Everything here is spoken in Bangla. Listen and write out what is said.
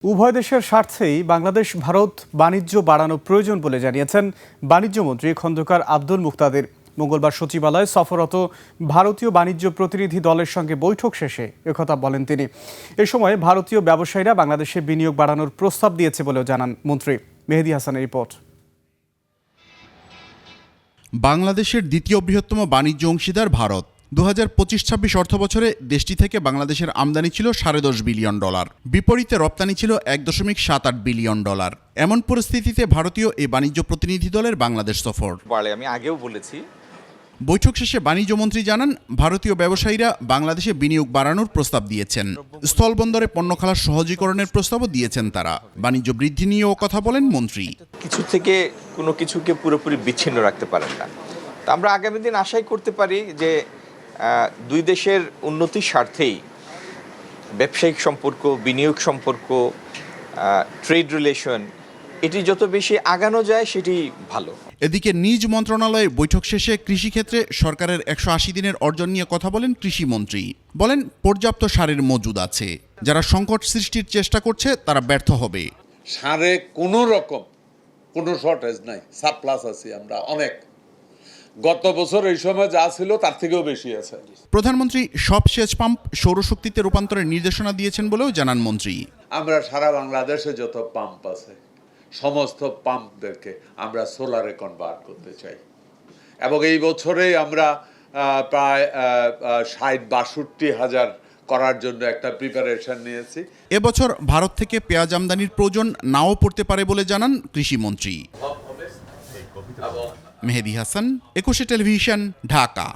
উভয় দেশের স্বার্থেই বাংলাদেশ ভারত বাণিজ্য বাড়ানো প্রয়োজন বলে জানিয়েছেন বাণিজ্যমন্ত্রী খন্দকার আব্দুল মুক্তাদির। মঙ্গলবার সচিবালয়ে সফররত ভারতীয় বাণিজ্য প্রতিনিধি দলের সঙ্গে বৈঠক শেষে একথা বলেন তিনি। এ সময় ভারতীয় ব্যবসায়ীরা বাংলাদেশে বিনিয়োগ বাড়ানোর প্রস্তাব দিয়েছে বলেও জানান মন্ত্রী। মেহেদী হাসানের রিপোর্ট। বাংলাদেশের দ্বিতীয় বৃহত্তম বাণিজ্য অংশীদার ভারত। 2025-26 অর্থবছরে দেশটি থেকে বাংলাদেশের আমদানি ছিল $10.5 বিলিয়ন, বিপরীতে রপ্তানি ছিল $1.78 বিলিয়ন। এমন পরিস্থিতিতে ভারতীয় এই বাণিজ্য প্রতিনিধি দলের বাংলাদেশ সফর। আমি আগেও বলেছি। বৈঠক শেষে বাণিজ্যমন্ত্রী জানান, ভারতীয় ব্যবসায়ীরা বাংলাদেশে বিনিয়োগ বাড়ানোর প্রস্তাব দিয়েছেন। স্থলবন্দরে পণ্য খালাস সহজীকরণের প্রস্তাবও দিয়েছেন তারা। বাণিজ্য বৃদ্ধি নিয়েও কথা বলেন মন্ত্রী। কিছু থেকে কোনো কিছুকে পুরোপুরি বিচ্ছিন্ন রাখতে পারেন না। তা আমরা আগামী দিন আশাই করতে পারি যে দুই দেশের উন্নতির স্বার্থেই ব্যবসায়িক সম্পর্ক, বিনিয়োগ সম্পর্ক, ট্রেড রিলেশন এটি যত বেশি আগানো যায় সেটি ভালো। এদিকে নিজ মন্ত্রণালয়ে বৈঠক শেষে কৃষিক্ষেত্রে সরকারের 180 দিনের অর্জন নিয়ে কথা বলেন কৃষিমন্ত্রী। বলেন, পর্যাপ্ত সারের মজুদ আছে। যারা সংকট সৃষ্টির চেষ্টা করছে তারা ব্যর্থ হবে। সারে কোনো রকম কোনো শর্টেজ নাই, সাপ্লাস আছে আমরা অনেক। গত বছর এই সময় যা ছিল তার থেকেও বেশি আছে। প্রধানমন্ত্রী সব সেচ পাম্প সৌরশক্তিতে রূপান্তরের নির্দেশনা দিয়েছেন বলেও জানান মন্ত্রী। আমরা সারা বাংলাদেশে যত পাম্প আছে সমস্ত পাম্পদেরকে আমরা সোলারে কনভার্ট করতে চাই, এবং এই বছরে আমরা প্রায় 60-62 হাজার করার জন্য একটা প্রিপারেশন নিয়েছি। এবছর ভারত থেকে পেঁয়াজ আমদানির প্রয়োজন নাও পড়তে পারে বলে জানান কৃষিমন্ত্রী। মেহেদী হাসান, 21 টেলিভিশন, ঢাকা।